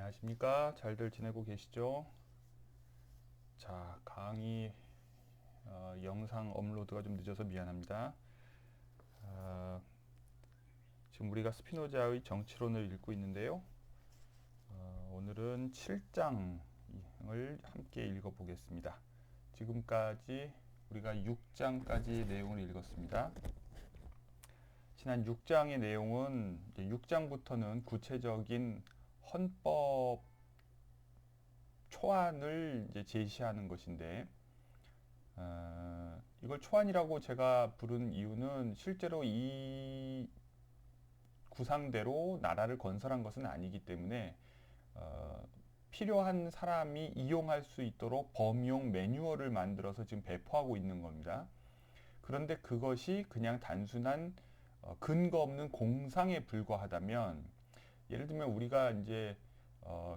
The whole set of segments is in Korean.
안녕하십니까? 잘들 지내고 계시죠? 자, 강의 영상 업로드가 좀 늦어서 미안합니다. 어, 지금 우리가 스피노자의 정치론을 읽고 있는데요. 오늘은 7장을 함께 읽어보겠습니다. 지금까지 우리가 6장까지 내용을 읽었습니다. 지난 6장의 내용은 6장부터는 구체적인 헌법 초안을 이제 제시하는 것인데, 이걸 초안이라고 제가 부른 이유는 실제로 이 구상대로 나라를 건설한 것은 아니기 때문에 필요한 사람이 이용할 수 있도록 범용 매뉴얼을 만들어서 지금 배포하고 있는 겁니다. 그런데 그것이 그냥 단순한 근거 없는 공상에 불과하다면, 예를 들면 우리가 이제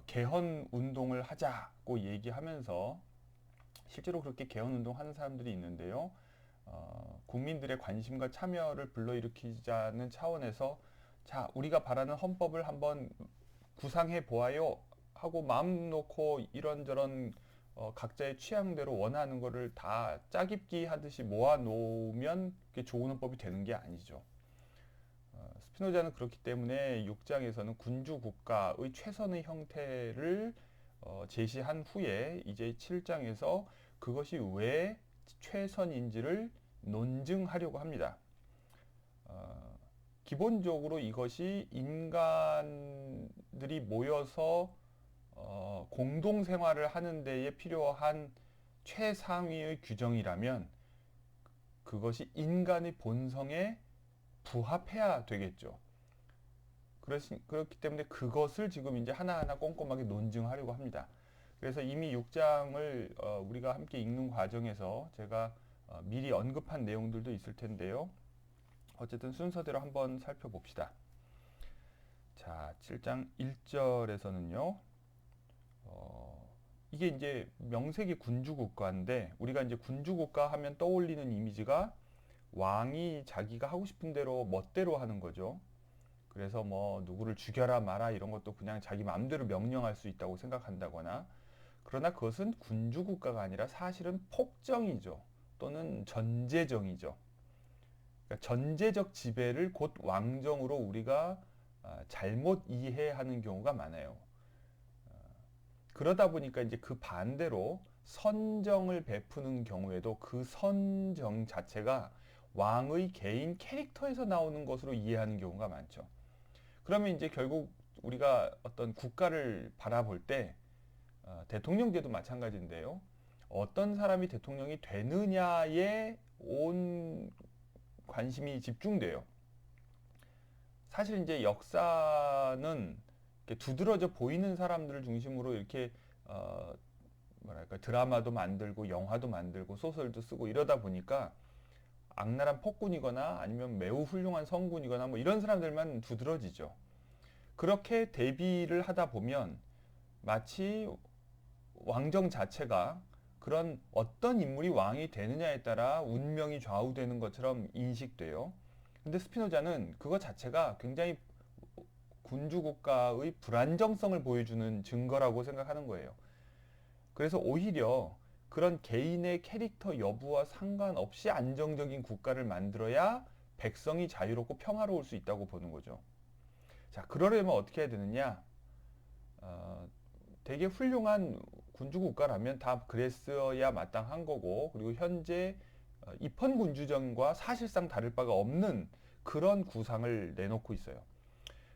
개헌 운동을 하자고 얘기하면서 실제로 그렇게 개헌 운동하는 사람들이 있는데요. 국민들의 관심과 참여를 불러일으키자는 차원에서 자, 우리가 바라는 헌법을 한번 구상해 보아요 하고 마음 놓고 이런저런 각자의 취향대로 원하는 거를 다 짜깁기 하듯이 모아 놓으면 그게 좋은 헌법이 되는 게 아니죠. 스피노자는 그렇기 때문에 6장에서는 군주 국가의 최선의 형태를 제시한 후에 이제 7장에서 그것이 왜 최선인지를 논증하려고 합니다. 기본적으로 이것이 인간들이 모여서 공동 생활을 하는 데에 필요한 최상위의 규정이라면 그것이 인간의 본성에 부합해야 되겠죠. 그렇기 때문에 그것을 지금 이제 하나하나 꼼꼼하게 논증하려고 합니다. 그래서 이미 6장을 우리가 함께 읽는 과정에서 제가 미리 언급한 내용들도 있을 텐데요. 어쨌든 순서대로 한번 살펴봅시다. 자, 7장 1절에서는요. 이게 이제 명색이 군주국가인데 우리가 이제 군주국가 하면 떠올리는 이미지가 왕이 자기가 하고 싶은 대로 멋대로 하는 거죠. 그래서 뭐 누구를 죽여라 마라 이런 것도 그냥 자기 마음대로 명령할 수 있다고 생각한다거나, 그러나 그것은 군주국가가 아니라 사실은 폭정이죠. 또는 전제정이죠. 그러니까 전제적 지배를 곧 왕정으로 우리가 잘못 이해하는 경우가 많아요. 그러다 보니까 이제 그 반대로 선정을 베푸는 경우에도 그 선정 자체가 왕의 개인 캐릭터에서 나오는 것으로 이해하는 경우가 많죠. 그러면 이제 결국 우리가 어떤 국가를 바라볼 때 대통령제도 마찬가지인데요. 어떤 사람이 대통령이 되느냐에 온 관심이 집중돼요. 사실 이제 역사는 이렇게 두드러져 보이는 사람들을 중심으로 이렇게 뭐랄까 드라마도 만들고 영화도 만들고 소설도 쓰고 이러다 보니까 악랄한 폭군이거나 아니면 매우 훌륭한 성군이거나 뭐 이런 사람들만 두드러지죠. 그렇게 대비를 하다 보면 마치 왕정 자체가 그런 어떤 인물이 왕이 되느냐에 따라 운명이 좌우되는 것처럼 인식돼요. 근데 스피노자는 그것 자체가 굉장히 군주국가의 불안정성을 보여주는 증거라고 생각하는 거예요. 그래서 오히려 그런 개인의 캐릭터 여부와 상관없이 안정적인 국가를 만들어야 백성이 자유롭고 평화로울 수 있다고 보는 거죠. 자, 그러려면 어떻게 해야 되느냐? 되게 훌륭한 군주 국가라면 다 그랬어야 마땅한 거고, 그리고 현재 입헌 군주정과 사실상 다를 바가 없는 그런 구상을 내놓고 있어요.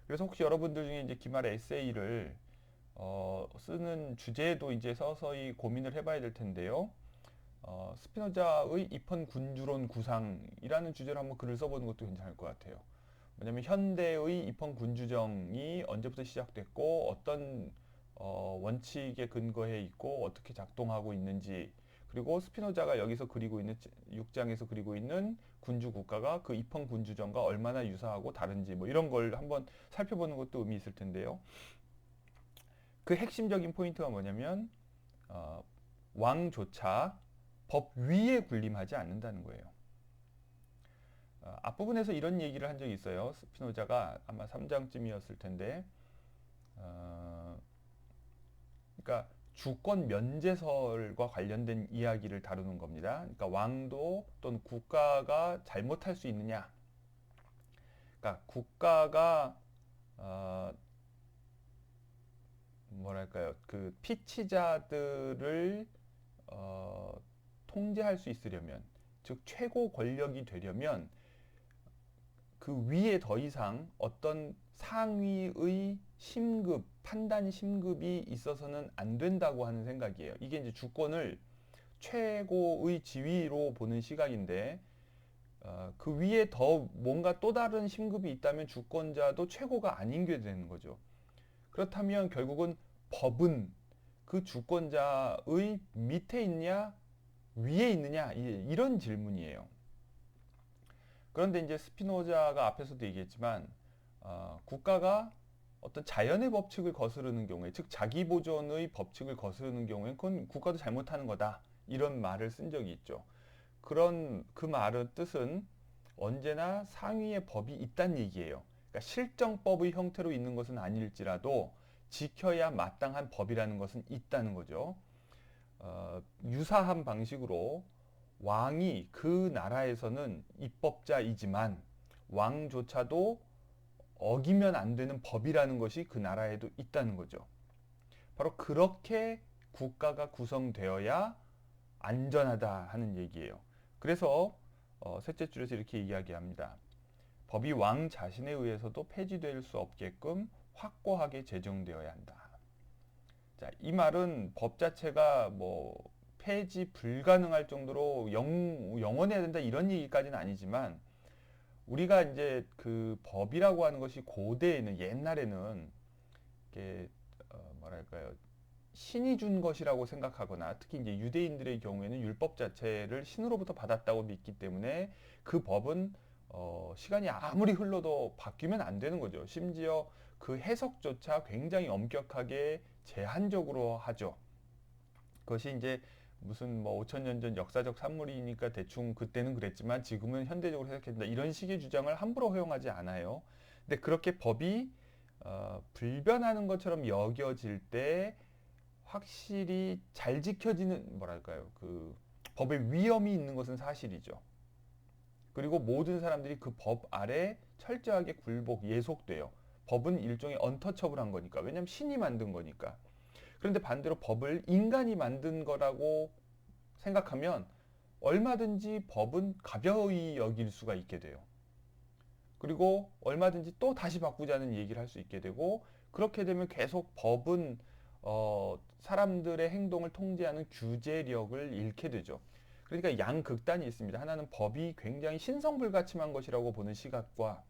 그래서 혹시 여러분들 중에 이제 기말 에세이를 쓰는 주제도 이제 서서히 고민을 해봐야 될 텐데요. 스피노자의 입헌 군주론 구상이라는 주제로 한번 글을 써보는 것도 괜찮을 것 같아요. 왜냐하면 현대의 입헌 군주정이 언제부터 시작됐고 어떤 원칙에 근거해 있고 어떻게 작동하고 있는지, 그리고 스피노자가 여기서 그리고 있는 6장에서 그리고 있는 군주 국가가 그 입헌 군주정과 얼마나 유사하고 다른지 뭐 이런 걸 한번 살펴보는 것도 의미 있을 텐데요. 그 핵심적인 포인트가 뭐냐면 왕조차 법 위에 군림하지 않는다는 거예요. 앞부분에서 이런 얘기를 한 적이 있어요. 스피노자가 아마 3장쯤이었을 텐데 그러니까 주권 면제설과 관련된 이야기를 다루는 겁니다. 그러니까 왕도 또는 국가가 잘못할 수 있느냐? 그러니까 국가가 뭐랄까요? 그 피치자들을 통제할 수 있으려면, 즉 최고 권력이 되려면 그 위에 더 이상 어떤 상위의 심급, 판단 심급이 있어서는 안 된다고 하는 생각이에요. 이게 이제 주권을 최고의 지위로 보는 시각인데, 그 위에 더 뭔가 또 다른 심급이 있다면 주권자도 최고가 아닌 게 되는 거죠. 그렇다면 결국은 법은 그 주권자의 밑에 있냐, 위에 있느냐, 이런 질문이에요. 그런데 이제 스피노자가 앞에서도 얘기했지만, 국가가 어떤 자연의 법칙을 거스르는 경우에, 즉 자기 보존의 법칙을 거스르는 경우에 그건 국가도 잘못하는 거다, 이런 말을 쓴 적이 있죠. 그런 그 말의 뜻은 언제나 상위의 법이 있다는 얘기예요. 그러니까 실정법의 형태로 있는 것은 아닐지라도 지켜야 마땅한 법이라는 것은 있다는 거죠. 유사한 방식으로 왕이 그 나라에서는 입법자이지만 왕조차도 어기면 안 되는 법이라는 것이 그 나라에도 있다는 거죠. 바로 그렇게 국가가 구성되어야 안전하다 하는 얘기예요. 그래서 셋째 줄에서 이렇게 이야기합니다. 법이 왕 자신에 의해서도 폐지될 수 없게끔 확고하게 제정되어야 한다. 자, 이 말은 법 자체가 뭐 폐지 불가능할 정도로 영원해야 된다 이런 얘기까지는 아니지만, 우리가 이제 그 법이라고 하는 것이 고대에는, 옛날에는 이게 뭐랄까요, 신이 준 것이라고 생각하거나, 특히 이제 유대인들의 경우에는 율법 자체를 신으로부터 받았다고 믿기 때문에 그 법은 시간이 아무리 흘러도 바뀌면 안 되는 거죠. 심지어 그 해석조차 굉장히 엄격하게 제한적으로 하죠. 그것이 이제 무슨 뭐 5천 년 전 역사적 산물이니까 대충 그때는 그랬지만 지금은 현대적으로 해석된다, 이런 식의 주장을 함부로 허용하지 않아요. 근데 그렇게 법이 불변하는 것처럼 여겨질 때 확실히 잘 지켜지는, 뭐랄까요, 그 법의 위험이 있는 것은 사실이죠. 그리고 모든 사람들이 그 법 아래 철저하게 굴복, 예속돼요. 법은 일종의 언터처블한 거니까. 왜냐하면 신이 만든 거니까. 그런데 반대로 법을 인간이 만든 거라고 생각하면 얼마든지 법은 가벼이 여길 수가 있게 돼요. 그리고 얼마든지 또 다시 바꾸자는 얘기를 할 수 있게 되고, 그렇게 되면 계속 법은 사람들의 행동을 통제하는 규제력을 잃게 되죠. 그러니까 양극단이 있습니다. 하나는 법이 굉장히 신성불가침한 것이라고 보는 시각과,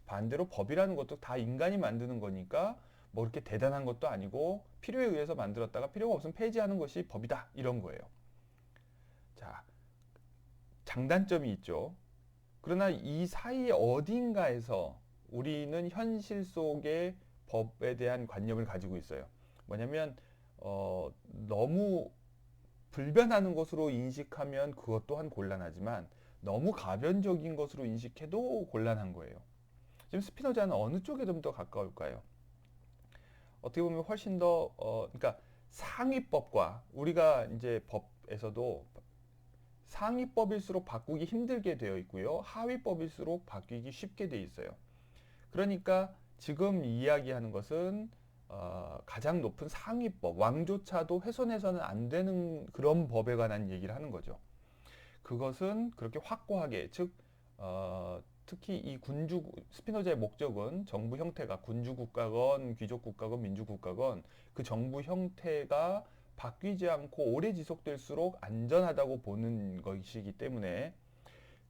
반대로 법이라는 것도 다 인간이 만드는 거니까 뭐 그렇게 대단한 것도 아니고 필요에 의해서 만들었다가 필요가 없으면 폐지하는 것이 법이다, 이런 거예요. 자, 장단점이 있죠. 그러나 이 사이 어딘가에서 우리는 현실 속의 법에 대한 관념을 가지고 있어요. 뭐냐면 너무 불변하는 것으로 인식하면 그것 또한 gon란하지만 너무 가변적인 것으로 인식해도 곤란한 거예요. 지금 스피노자는 어느 쪽에 좀 더 가까울까요? 어떻게 보면 훨씬 더 그러니까 상위법과, 우리가 이제 법에서도 상위법일수록 바꾸기 힘들게 되어 있고요, 하위법일수록 바뀌기 쉽게 되어 있어요. 그러니까 지금 이야기하는 것은 가장 높은 상위법, 왕조차도 훼손해서는 안 되는 그런 법에 관한 얘기를 하는 거죠. 그것은 그렇게 확고하게, 즉 특히 이 스피노자의 목적은 정부 형태가 군주국가건 귀족국가건 민주국가건 그 정부 형태가 바뀌지 않고 오래 지속될수록 안전하다고 보는 것이기 때문에,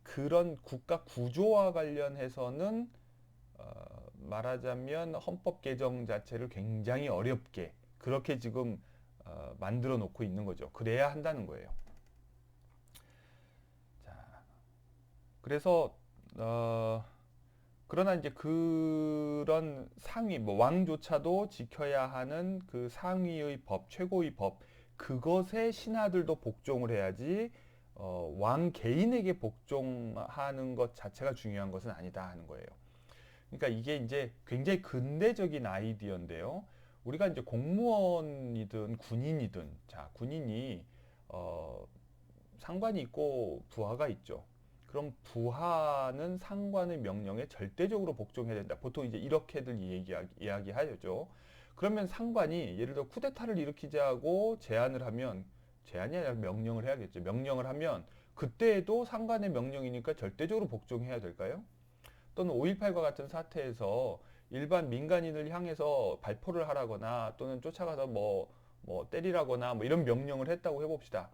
그런 국가 구조와 관련해서는 말하자면 헌법 개정 자체를 굉장히 어렵게 그렇게 지금 만들어 놓고 있는 거죠. 그래야 한다는 거예요. 자, 그래서 그러나 이제 그런 상위, 뭐 왕조차도 지켜야 하는 그 상위의 법, 최고의 법, 그것에 신하들도 복종을 해야지 왕 개인에게 복종하는 것 자체가 중요한 것은 아니다 하는 거예요. 그러니까 이게 이제 굉장히 근대적인 아이디어인데요. 우리가 이제 공무원이든 군인이든, 자, 군인이 어, 상관이 있고 부하가 있죠. 그럼 부하는 상관의 명령에 절대적으로 복종해야 된다. 보통 이제 이렇게들 이야기하죠. 그러면 상관이 예를 들어 쿠데타를 일으키자고 제안을 하면, 제안이 아니라 명령을 해야겠죠. 명령을 하면 그때에도 상관의 명령이니까 절대적으로 복종해야 될까요? 또는 5.18과 같은 사태에서 일반 민간인을 향해서 발포를 하라거나 또는 쫓아가서 뭐 때리라거나 뭐 이런 명령을 했다고 해봅시다.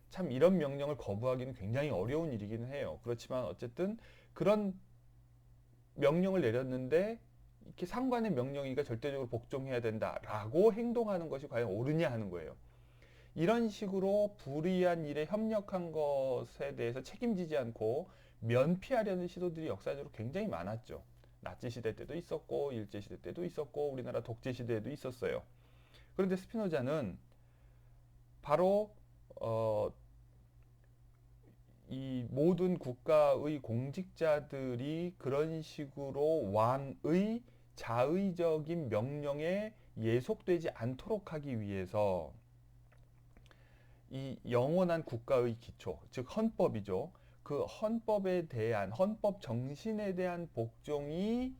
참 이런 명령을 거부하기는 굉장히 어려운 일이기는 해요. 그렇지만 어쨌든 그런 명령을 내렸는데 이렇게 상관의 명령이니까 절대적으로 복종해야 된다라고 행동하는 것이 과연 옳으냐 하는 거예요. 이런 식으로 불의한 일에 협력한 것에 대해서 책임지지 않고 면피하려는 시도들이 역사적으로 굉장히 많았죠. 나치 시대 때도 있었고 일제 시대 때도 있었고 우리나라 독재 시대에도 있었어요. 그런데 스피노자는 바로 어, 이 모든 국가의 공직자들이 그런 식으로 왕의 자의적인 명령에 예속되지 않도록 하기 위해서 이 영원한 국가의 기초, 즉 헌법이죠. 그 헌법에 대한 헌법 정신에 대한 복종이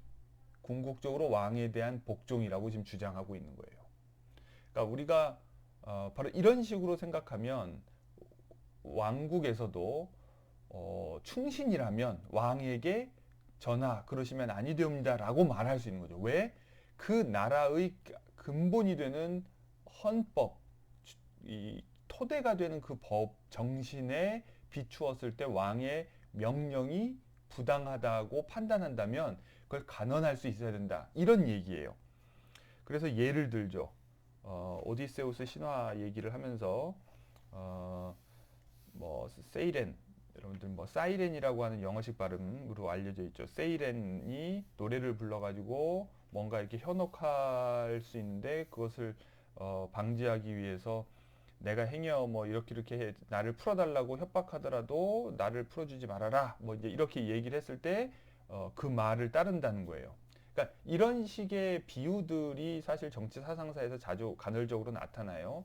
궁극적으로 왕에 대한 복종이라고 지금 주장하고 있는 거예요. 그러니까 우리가 바로 이런 식으로 생각하면 왕국에서도 충신이라면 왕에게 전하 그러시면 아니 되옵니다라고 말할 수 있는 거죠. 왜? 그 나라의 근본이 되는 헌법, 이 토대가 되는 그 법 정신에 비추었을 때 왕의 명령이 부당하다고 판단한다면 그걸 간언할 수 있어야 된다. 이런 얘기예요. 그래서 예를 들죠. 오디세우스 신화 얘기를 하면서 뭐 세이렌, 여러분들 뭐 사이렌이라고 하는 영어식 발음으로 알려져 있죠. 세이렌이 노래를 불러가지고 뭔가 이렇게 현혹할 수 있는데 그것을 방지하기 위해서 내가 행여 뭐 이렇게 해, 나를 풀어달라고 협박하더라도 나를 풀어주지 말아라. 뭐 이제 이렇게 얘기를 했을 때 그 말을 따른다는 거예요. 그러니까 이런 식의 비유들이 사실 정치 사상사에서 자주 간헐적으로 나타나요.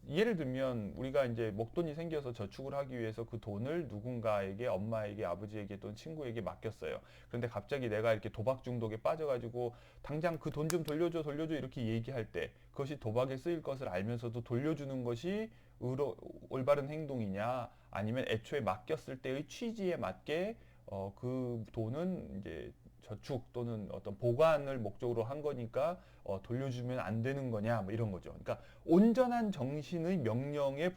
예를 들면 우리가 이제 목돈이 생겨서 저축을 하기 위해서 그 돈을 누군가에게 엄마에게 아버지에게 또는 친구에게 맡겼어요. 그런데 갑자기 내가 이렇게 도박 중독에 빠져가지고 당장 그 돈 좀 돌려줘 돌려줘 이렇게 얘기할 때 그것이 도박에 쓰일 것을 알면서도 돌려주는 것이 올바른 행동이냐 아니면 애초에 맡겼을 때의 취지에 맞게 그 돈은 이제 저축 또는 어떤 보관을 목적으로 한 거니까 돌려주면 안 되는 거냐 뭐 이런 거죠. 그러니까 온전한 정신의 명령에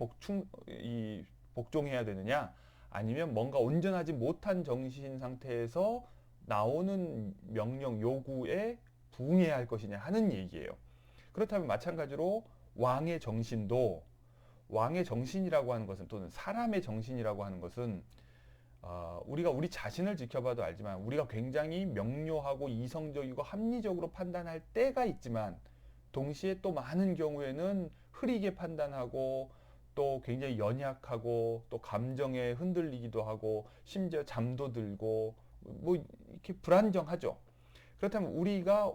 복종해야 되느냐 아니면 뭔가 온전하지 못한 정신 상태에서 나오는 명령 요구에 부응해야 할 것이냐 하는 얘기예요. 그렇다면 마찬가지로 왕의 정신도 왕의 정신이라고 하는 것은 또는 사람의 정신이라고 하는 것은 우리가 우리 자신을 지켜봐도 알지만 우리가 굉장히 명료하고 이성적이고 합리적으로 판단할 때가 있지만 동시에 또 많은 경우에는 흐리게 판단하고 또 굉장히 연약하고 또 감정에 흔들리기도 하고 심지어 잠도 들고 뭐 이렇게 불안정하죠. 그렇다면 우리가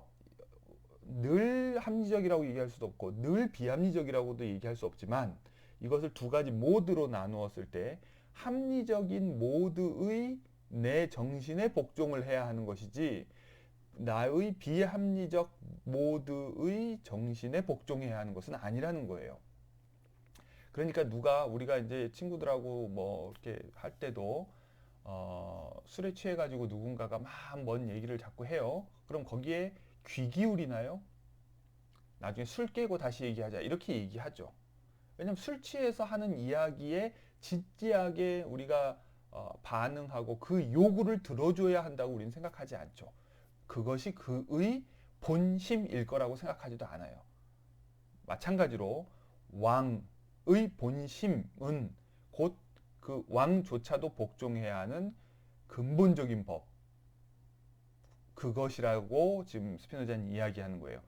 늘 합리적이라고 얘기할 수도 없고 늘 비합리적이라고도 얘기할 수 없지만 이것을 두 가지 모드로 나누었을 때 합리적인 모드의 내 정신에 복종을 해야 하는 것이지 나의 비합리적 모드의 정신에 복종해야 하는 것은 아니라는 거예요. 그러니까 우리가 이제 친구들하고 뭐 이렇게 할 때도 술에 취해가지고 누군가가 막 뭔 얘기를 자꾸 해요. 그럼 거기에 귀 기울이나요? 나중에 술 깨고 다시 얘기하자 이렇게 얘기하죠. 왜냐하면 술 취해서 하는 이야기에 진지하게 우리가 반응하고 그 요구를 들어줘야 한다고 우리는 생각하지 않죠. 그것이 그의 본심일 거라고 생각하지도 않아요. 마찬가지로 왕의 본심은 곧 그 왕조차도 복종해야 하는 근본적인 법, 그것이라고 지금 스피노자는 이야기하는 거예요.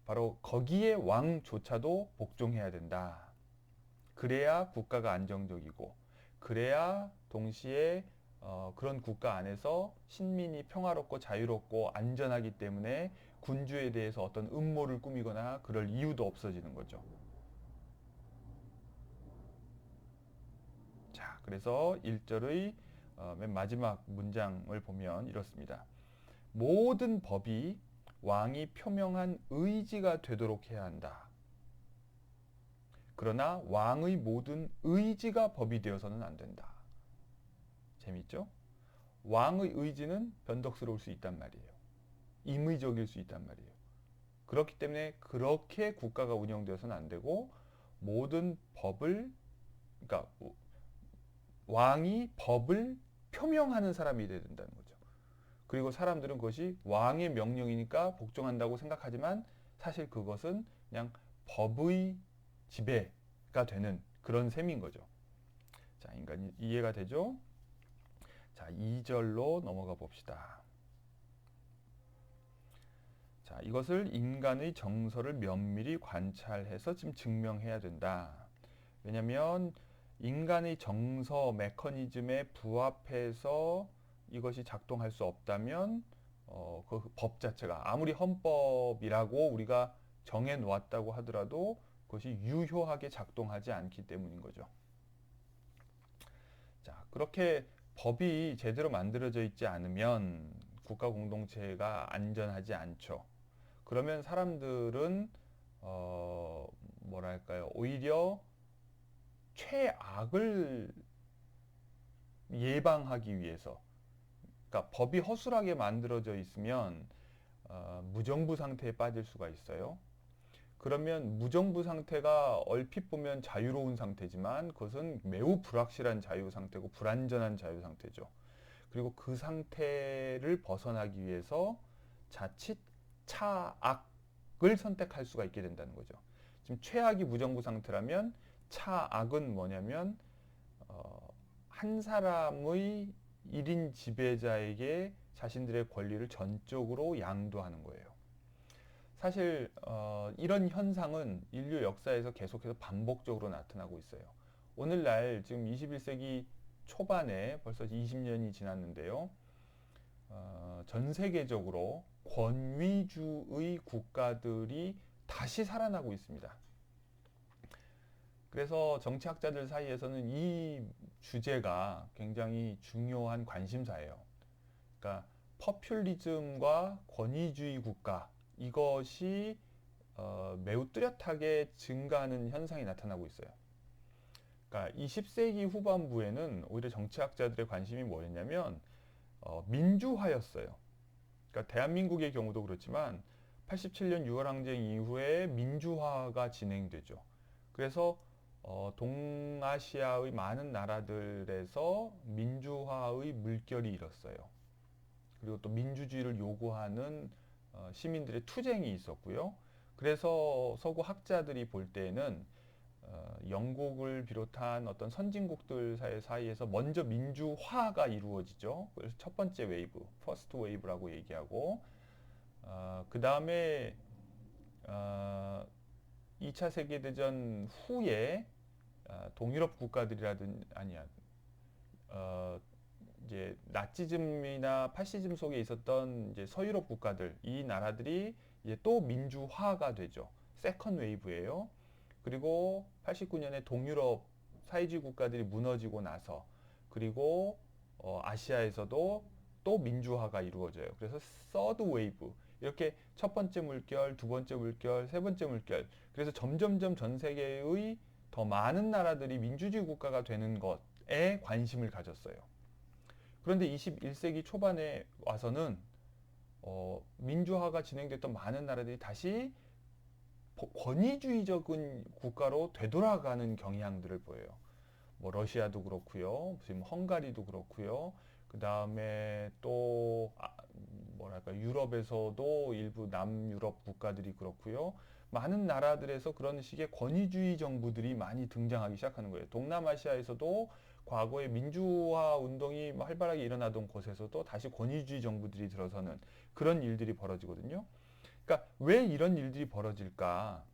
바로 거기에 왕조차도 복종해야 된다. 그래야 국가가 안정적이고 그래야 동시에 그런 국가 안에서 신민이 평화롭고 자유롭고 안전하기 때문에 군주에 대해서 어떤 음모를 꾸미거나 그럴 이유도 없어지는 거죠. 자, 그래서 1절의 맨 마지막 문장을 보면 이렇습니다. 모든 법이 왕이 표명한 의지가 되도록 해야 한다. 그러나 왕의 모든 의지가 법이 되어서는 안 된다. 재밌죠? 왕의 의지는 변덕스러울 수 있단 말이에요. 임의적일 수 있단 말이에요. 그렇기 때문에 그렇게 국가가 운영되어서는 안 되고 모든 법을 그러니까 왕이 법을 표명하는 사람이 돼야 된다는 거죠. 그리고 사람들은 그것이 왕의 명령이니까 복종한다고 생각하지만 사실 그것은 그냥 법의 지배가 되는 그런 셈인 거죠. 자, 인간이 이해가 되죠? 자, 2절로 넘어가 봅시다. 자, 이것을 인간의 정서를 면밀히 관찰해서 지금 증명해야 된다. 왜냐하면 인간의 정서 메커니즘에 부합해서 이것이 작동할 수 없다면 그 법 자체가 아무리 헌법이라고 우리가 정해 놓았다고 하더라도 그것이 유효하게 작동하지 않기 때문인 거죠. 자, 그렇게 법이 제대로 만들어져 있지 않으면 국가 공동체가 안전하지 않죠. 그러면 사람들은 뭐랄까요? 오히려 최악을 예방하기 위해서, 그러니까 법이 허술하게 만들어져 있으면 무정부 상태에 빠질 수가 있어요. 그러면 무정부 상태가 얼핏 보면 자유로운 상태지만 그것은 매우 불확실한 자유 상태고 불안전한 자유 상태죠. 그리고 그 상태를 벗어나기 위해서 자칫 차악을 선택할 수가 있게 된다는 거죠. 지금 최악이 무정부 상태라면 차악은 뭐냐면 한 사람의 1인 지배자에게 자신들의 권리를 전적으로 양도하는 거예요. 사실 이런 현상은 인류 역사에서 계속해서 반복적으로 나타나고 있어요. 오늘날 지금 21세기 초반에 벌써 20년이 지났는데요. 전 세계적으로 권위주의 국가들이 다시 살아나고 있습니다. 그래서 정치학자들 사이에서는 이 주제가 굉장히 중요한 관심사예요. 그러니까 퍼퓰리즘과 권위주의 국가 이것이 매우 뚜렷하게 증가하는 현상이 나타나고 있어요. 그러니까 20세기 후반부에는 오히려 정치학자들의 관심이 뭐였냐면 민주화였어요. 그러니까 대한민국의 경우도 그렇지만 87년 6월 항쟁 이후에 민주화가 진행되죠. 그래서 동아시아의 많은 나라들에서 민주화의 물결이 일었어요. 그리고 또 민주주의를 요구하는 시민들의 투쟁이 있었고요. 그래서 서구 학자들이 볼 때에는 영국을 비롯한 어떤 선진국들 사이에서 먼저 민주화가 이루어지죠. 그래서 첫 번째 웨이브, 퍼스트 웨이브라고 얘기하고 그 다음에 2차 세계대전 후에 동유럽 국가들이라든 아니야 이제 나치즘이나 파시즘 속에 있었던 이제 서유럽 국가들 이 나라들이 이제 또 민주화가 되죠. 세컨 웨이브예요. 그리고 89년에 동유럽 사회주의 국가들이 무너지고 나서 그리고 아시아에서도 또 민주화가 이루어져요. 그래서 서드 웨이브 이렇게 첫 번째 물결, 두 번째 물결, 세 번째 물결. 그래서 점점점 전 세계의 더 많은 나라들이 민주주의 국가가 되는 것에 관심을 가졌어요. 그런데 21세기 초반에 와서는 민주화가 진행됐던 많은 나라들이 다시 권위주의적인 국가로 되돌아가는 경향들을 보여요. 뭐 러시아도 그렇고요, 지금 헝가리도 그렇고요. 그 다음에 또 뭐랄까 유럽에서도 일부 남유럽 국가들이 그렇고요. 많은 나라들에서 그런 식의 권위주의 정부들이 많이 등장하기 시작하는 거예요. 동남아시아에서도 과거에 민주화 운동이 활발하게 일어나던 곳에서도 다시 권위주의 정부들이 들어서는 그런 일들이 벌어지거든요. 그러니까 왜 이런 일들이 벌어질까?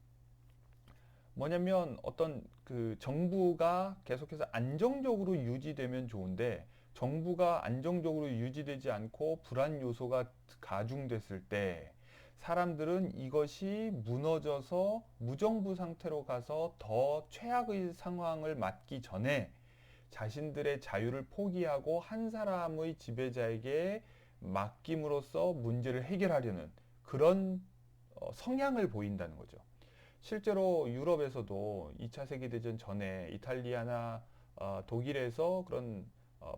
뭐냐면 어떤 그 정부가 계속해서 안정적으로 유지되면 좋은데 정부가 안정적으로 유지되지 않고 불안 요소가 가중됐을 때 사람들은 이것이 무너져서 무정부 상태로 가서 더 최악의 상황을 맞기 전에 자신들의 자유를 포기하고 한 사람의 지배자에게 맡김으로써 문제를 해결하려는 그런 성향을 보인다는 거죠. 실제로 유럽에서도 2차 세계대전 전에 이탈리아나 독일에서 그런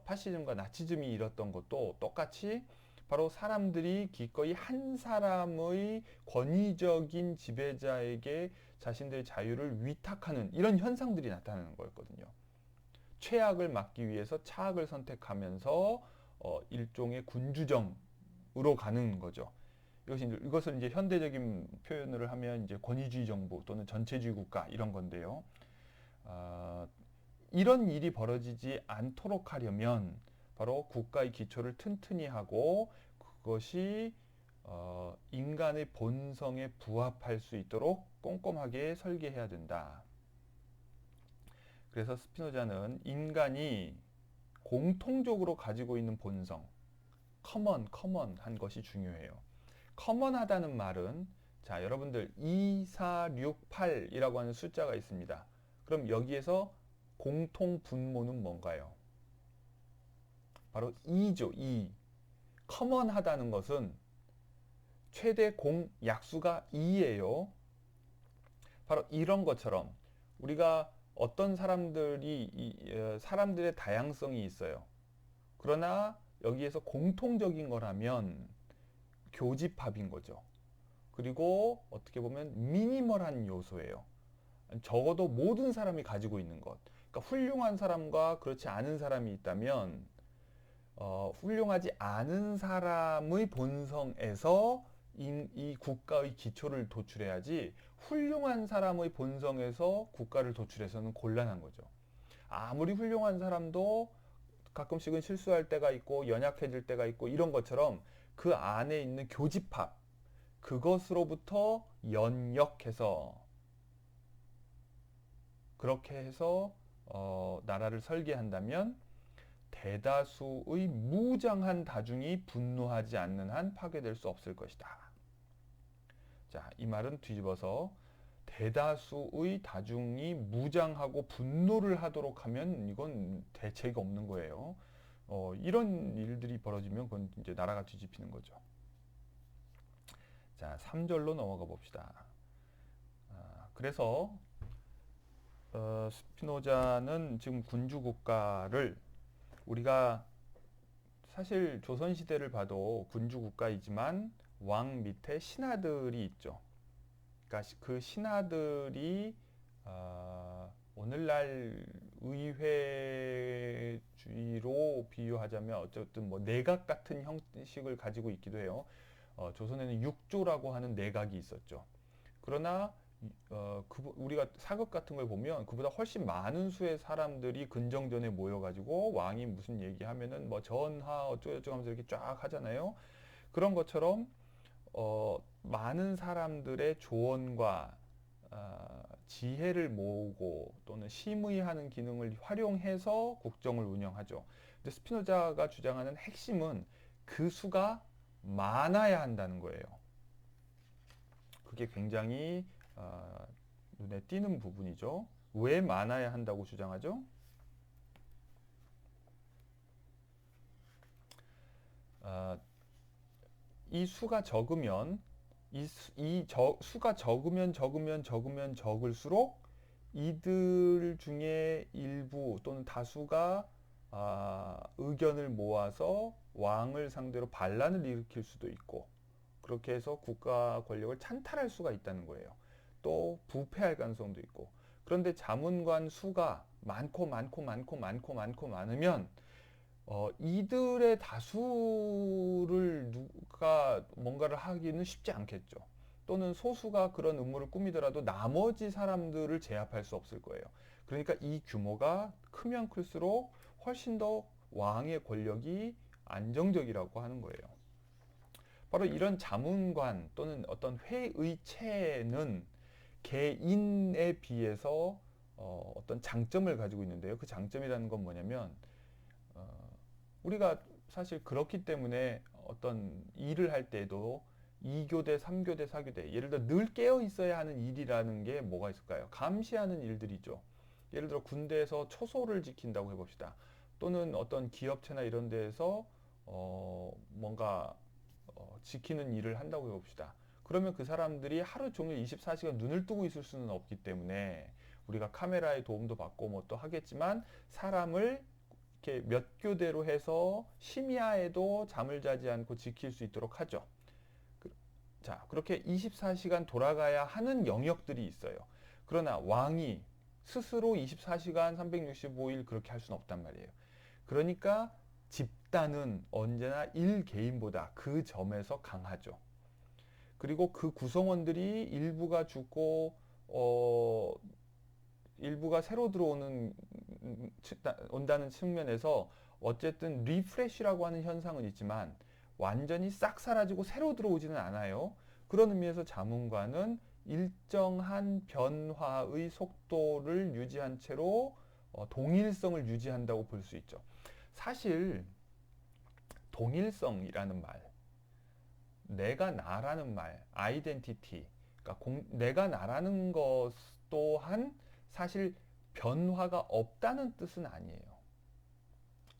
파시즘과 나치즘이 일었던 것도 똑같이 바로 사람들이 기꺼이 한 사람의 권위적인 지배자에게 자신들의 자유를 위탁하는 이런 현상들이 나타나는 거였거든요. 최악을 막기 위해서 차악을 선택하면서 일종의 군주정으로 가는 거죠. 이것을 이제 현대적인 표현을 하면 이제 권위주의 정부 또는 전체주의 국가 이런 건데요. 이런 일이 벌어지지 않도록 하려면 바로 국가의 기초를 튼튼히 하고 그것이 인간의 본성에 부합할 수 있도록 꼼꼼하게 설계해야 된다. 그래서 스피노자는 인간이 공통적으로 가지고 있는 본성, 커먼한 것이 중요해요. 커먼하다는 말은 자, 여러분들 2, 4, 6, 8이라고 하는 숫자가 있습니다. 그럼 여기에서 공통 분모는 뭔가요? 바로 2죠, 2. 커먼하다는 것은 최대 공약수가 2예요. 바로 이런 것처럼 우리가 어떤 사람들의 다양성이 있어요. 그러나 여기에서 공통적인 거라면 교집합인 거죠. 그리고 어떻게 보면 미니멀한 요소예요. 적어도 모든 사람이 가지고 있는 것. 그러니까 훌륭한 사람과 그렇지 않은 사람이 있다면 훌륭하지 않은 사람의 본성에서 이 국가의 기초를 도출해야지 훌륭한 사람의 본성에서 국가를 도출해서는 곤란한 거죠. 아무리 훌륭한 사람도 가끔씩은 실수할 때가 있고 연약해질 때가 있고 이런 것처럼 그 안에 있는 교집합 그것으로부터 연역해서 그렇게 해서 나라를 설계한다면 대다수의 무장한 다중이 분노하지 않는 한 파괴될 수 없을 것이다. 자, 이 말은 뒤집어서 대다수의 다중이 무장하고 분노를 하도록 하면 이건 대책이 없는 거예요. 이런 일들이 벌어지면 그건 이제 나라가 뒤집히는 거죠. 자, 3절로 넘어가 봅시다. 그래서 스피노자는 지금 군주 국가를 우리가 사실 조선시대를 봐도 군주 국가이지만 왕 밑에 신하들이 있죠. 그러니까 그 신하들이 오늘날 의회주의로 비유하자면 어쨌든 뭐 내각 같은 형식을 가지고 있기도 해요. 조선에는 육조라고 하는 내각이 있었죠. 그러나 우리가 사극 같은 걸 보면 그보다 훨씬 많은 수의 사람들이 근정전에 모여가지고 왕이 무슨 얘기하면은 뭐 전하 어쩌고저쩌고 하면서 이렇게 쫙 하잖아요. 그런 것처럼 많은 사람들의 조언과 지혜를 모으고 또는 심의하는 기능을 활용해서 국정을 운영하죠. 근데 스피노자가 주장하는 핵심은 그 수가 많아야 한다는 거예요. 그게 굉장히 눈에 띄는 부분이죠. 왜 많아야 한다고 주장하죠? 이 수가 적으면 수가 적으면 적을수록 이들 중에 일부 또는 다수가 의견을 모아서 왕을 상대로 반란을 일으킬 수도 있고 그렇게 해서 국가 권력을 찬탈할 수가 있다는 거예요. 또 부패할 가능성도 있고. 그런데 자문관 수가 많으면 이들의 다수를 누가 뭔가를 하기는 쉽지 않겠죠. 또는 소수가 그런 음모를 꾸미더라도 나머지 사람들을 제압할 수 없을 거예요. 그러니까 이 규모가 크면 클수록 훨씬 더 왕의 권력이 안정적이라고 하는 거예요. 바로 이런 자문관 또는 어떤 회의체는 개인에 비해서 어떤 장점을 가지고 있는데요. 그 장점이라는 건 뭐냐면 우리가 사실 그렇기 때문에 어떤 일을 할 때도 2교대, 3교대, 4교대. 예를 들어 늘 깨어 있어야 하는 일이라는 게 뭐가 있을까요? 감시하는 일들이죠. 예를 들어 군대에서 초소를 지킨다고 해봅시다. 또는 어떤 기업체나 이런 데에서 뭔가 지키는 일을 한다고 해봅시다. 그러면 그 사람들이 하루 종일 24시간 눈을 뜨고 있을 수는 없기 때문에 우리가 카메라의 도움도 받고 뭐 또 하겠지만 사람을 이렇게 몇 교대로 해서 심야에도 잠을 자지 않고 지킬 수 있도록 하죠. 자, 그렇게 24시간 돌아가야 하는 영역들이 있어요. 그러나 왕이 스스로 24시간 365일 그렇게 할 수는 없단 말이에요. 그러니까 집단은 언제나 1개인보다 그 점에서 강하죠. 그리고 그 구성원들이 일부가 죽고 일부가 새로 들어오는 온다는 측면에서 어쨌든 리프레시라고 하는 현상은 있지만 완전히 싹 사라지고 새로 들어오지는 않아요. 그런 의미에서 자문관은 일정한 변화의 속도를 유지한 채로 동일성을 유지한다고 볼 수 있죠. 사실 동일성이라는 말, 내가 나라는 말, 아이덴티티, 그러니까 내가 나라는 것 또한 사실 변화가 없다는 뜻은 아니에요.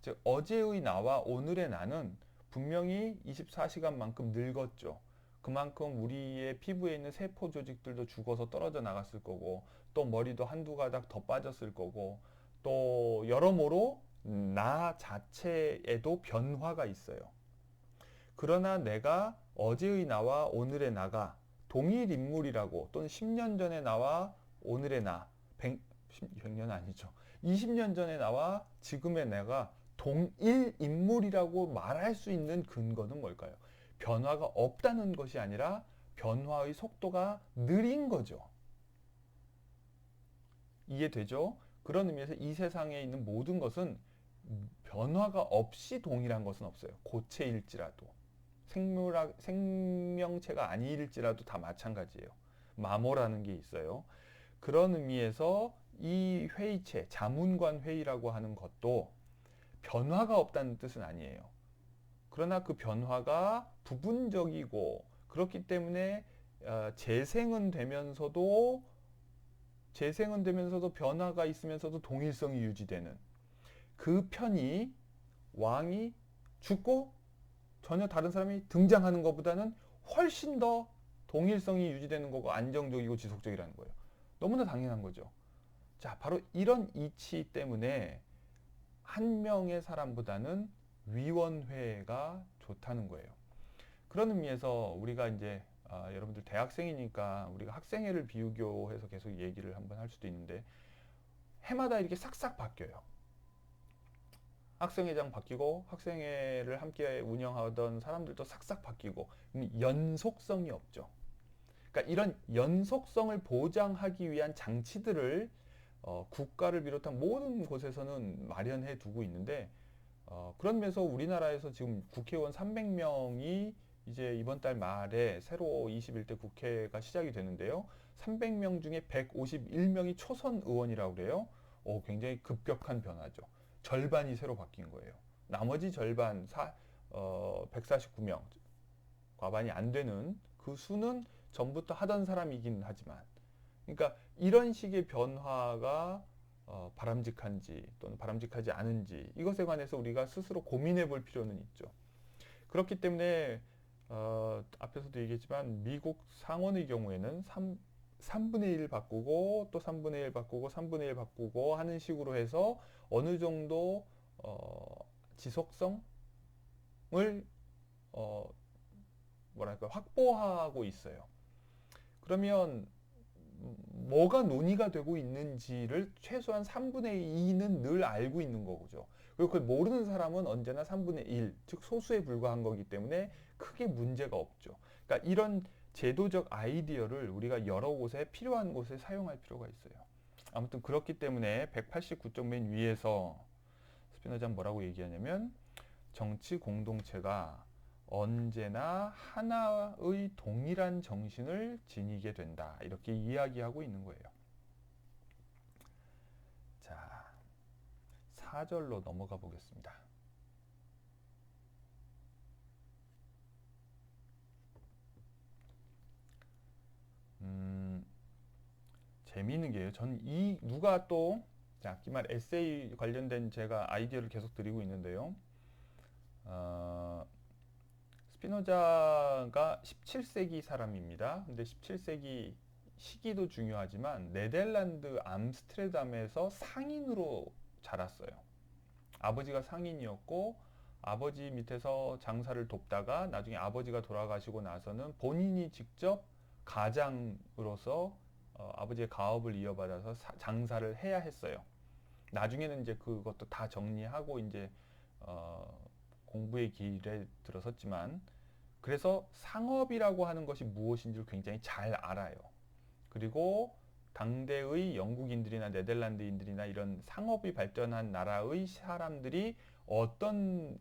즉 어제의 나와 오늘의 나는 분명히 24시간만큼 늙었죠. 그만큼 우리의 피부에 있는 세포 조직들도 죽어서 떨어져 나갔을 거고 또 머리도 한두 가닥 더 빠졌을 거고 또 여러모로 나 자체에도 변화가 있어요. 그러나 내가 어제의 나와 오늘의 나가 동일 인물이라고 또는 10년 전의 나와 오늘의 나, 100년 아니죠. 20년 전의 나와 지금의 내가 동일 인물이라고 말할 수 있는 근거는 뭘까요? 변화가 없다는 것이 아니라 변화의 속도가 느린 거죠. 이해되죠? 그런 의미에서 이 세상에 있는 모든 것은 변화가 없이 동일한 것은 없어요. 고체일지라도. 생명체가 아닐지라도 다 마찬가지예요. 마모라는 게 있어요. 그런 의미에서 이 회의체, 자문관 회의라고 하는 것도 변화가 없다는 뜻은 아니에요. 그러나 그 변화가 부분적이고 그렇기 때문에 재생은 되면서도 변화가 있으면서도 동일성이 유지되는 그 편이 왕이 죽고 전혀 다른 사람이 등장하는 것보다는 훨씬 더 동일성이 유지되는 거고 안정적이고 지속적이라는 거예요. 너무나 당연한 거죠. 자, 바로 이런 이치 때문에 한 명의 사람보다는 위원회가 좋다는 거예요. 그런 의미에서 우리가 이제 여러분들 대학생이니까 우리가 학생회를 비유교해서 계속 얘기를 한번 할 수도 있는데 해마다 이렇게 싹싹 바뀌어요. 학생회장 바뀌고 학생회를 함께 운영하던 사람들도 싹싹 바뀌고 연속성이 없죠. 그러니까 이런 연속성을 보장하기 위한 장치들을 국가를 비롯한 모든 곳에서는 마련해 두고 있는데 그런 면에서 우리나라에서 지금 국회의원 300명이 이제 이번 달 말에 새로 21대 국회가 시작이 되는데요. 300명 중에 151명이 초선 의원이라고 그래요. 굉장히 급격한 변화죠. 절반이 새로 바뀐 거예요. 나머지 절반 149명, 과반이 안 되는 그 수는 전부터 하던 사람이긴 하지만 그러니까 이런 식의 변화가 바람직한지 또는 바람직하지 않은지 이것에 관해서 우리가 스스로 고민해 볼 필요는 있죠. 그렇기 때문에 앞에서도 얘기했지만 미국 상원의 경우에는 3분의 1 바꾸고 또 3분의 1 바꾸고 3분의 1 바꾸고 하는 식으로 해서 어느 정도 지속성을 뭐랄까 확보하고 있어요. 그러면 뭐가 논의가 되고 있는지를 최소한 3분의 2는 늘 알고 있는 거죠. 그리고 그걸 모르는 사람은 언제나 3분의 1, 즉 소수에 불과한 거기 때문에 크게 문제가 없죠. 그러니까 이런 제도적 아이디어를 우리가 여러 곳에 필요한 곳에 사용할 필요가 있어요. 아무튼 그렇기 때문에 189쪽 맨 위에서 스피노자는 뭐라고 얘기하냐면 정치 공동체가 언제나 하나의 동일한 정신을 지니게 된다. 이렇게 이야기하고 있는 거예요. 자, 4절로 넘어가 보겠습니다. 음, 재미있는 게요. 저는 이 누가 또 자, 기말 에세이 관련된 제가 아이디어를 계속 드리고 있는데요. 어, 스피노자가 17세기 사람입니다. 근데 17세기 시기도 중요하지만 네덜란드 암스테르담에서 상인으로 자랐어요. 아버지가 상인이었고 아버지 밑에서 장사를 돕다가 나중에 아버지가 돌아가시고 나서는 본인이 직접 가장으로서 아버지의 가업을 이어받아서 장사를 해야 했어요. 나중에는 이제 그것도 다 정리하고 이제 공부의 길에 들어섰지만 그래서 상업이라고 하는 것이 무엇인지를 굉장히 잘 알아요. 그리고 당대의 영국인들이나 네덜란드인들이나 이런 상업이 발전한 나라의 사람들이 어떤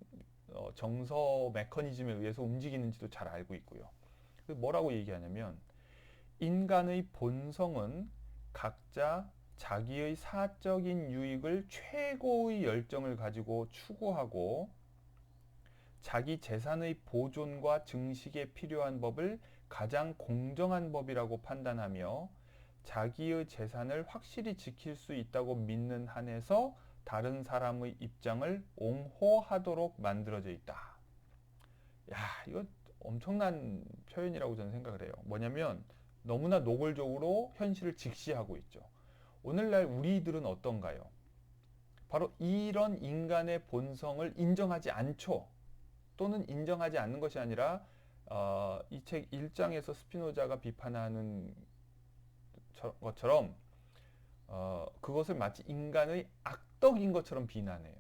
정서 메커니즘에 의해서 움직이는지도 잘 알고 있고요. 뭐라고 얘기하냐면 인간의 본성은 각자 자기의 사적인 유익을 최고의 열정을 가지고 추구하고 자기 재산의 보존과 증식에 필요한 법을 가장 공정한 법이라고 판단하며 자기의 재산을 확실히 지킬 수 있다고 믿는 한에서 다른 사람의 입장을 옹호하도록 만들어져 있다. 야, 이거 엄청난 표현이라고 저는 생각을 해요. 뭐냐면 너무나 노골적으로 현실을 직시하고 있죠. 오늘날 우리들은 어떤가요? 바로 이런 인간의 본성을 인정하지 않죠. 또는 인정하지 않는 것이 아니라 이 책 1장에서 스피노자가 비판하는 것처럼 그것을 마치 인간의 악덕인 것처럼 비난해요.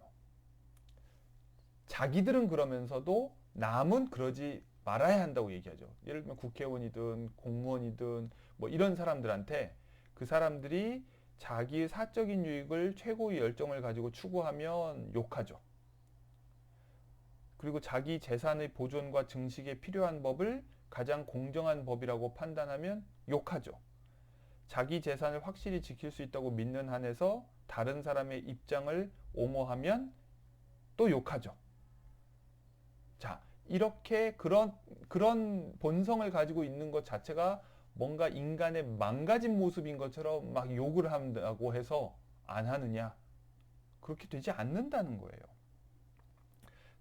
자기들은 그러면서도 남은 그러지 말아야 한다고 얘기하죠. 예를 들면 국회의원이든 공무원이든 뭐 이런 사람들한테 그 사람들이 자기의 사적인 유익을 최고의 열정을 가지고 추구하면 욕하죠. 그리고 자기 재산의 보존과 증식에 필요한 법을 가장 공정한 법이라고 판단하면 욕하죠. 자기 재산을 확실히 지킬 수 있다고 믿는 한에서 다른 사람의 입장을 옹호하면 또 욕하죠. 자, 이렇게 그런 본성을 가지고 있는 것 자체가 뭔가 인간의 망가진 모습인 것처럼 막 욕을 한다고 해서 안 하느냐? 그렇게 되지 않는다는 거예요.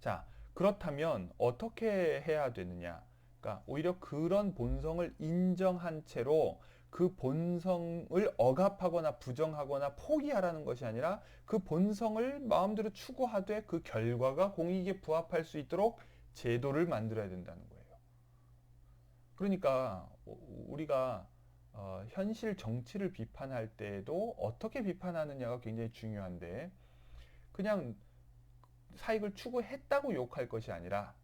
자, 그렇다면 어떻게 해야 되느냐? 그러니까 오히려 그런 본성을 인정한 채로 그 본성을 억압하거나 부정하거나 포기하라는 것이 아니라 그 본성을 마음대로 추구하되 그 결과가 공익에 부합할 수 있도록 제도를 만들어야 된다는 거예요. 그러니까 우리가 현실 정치를 비판할 때에도 어떻게 비판하느냐가 굉장히 중요한데 그냥 사익을 추구했다고 욕할 것이 아니라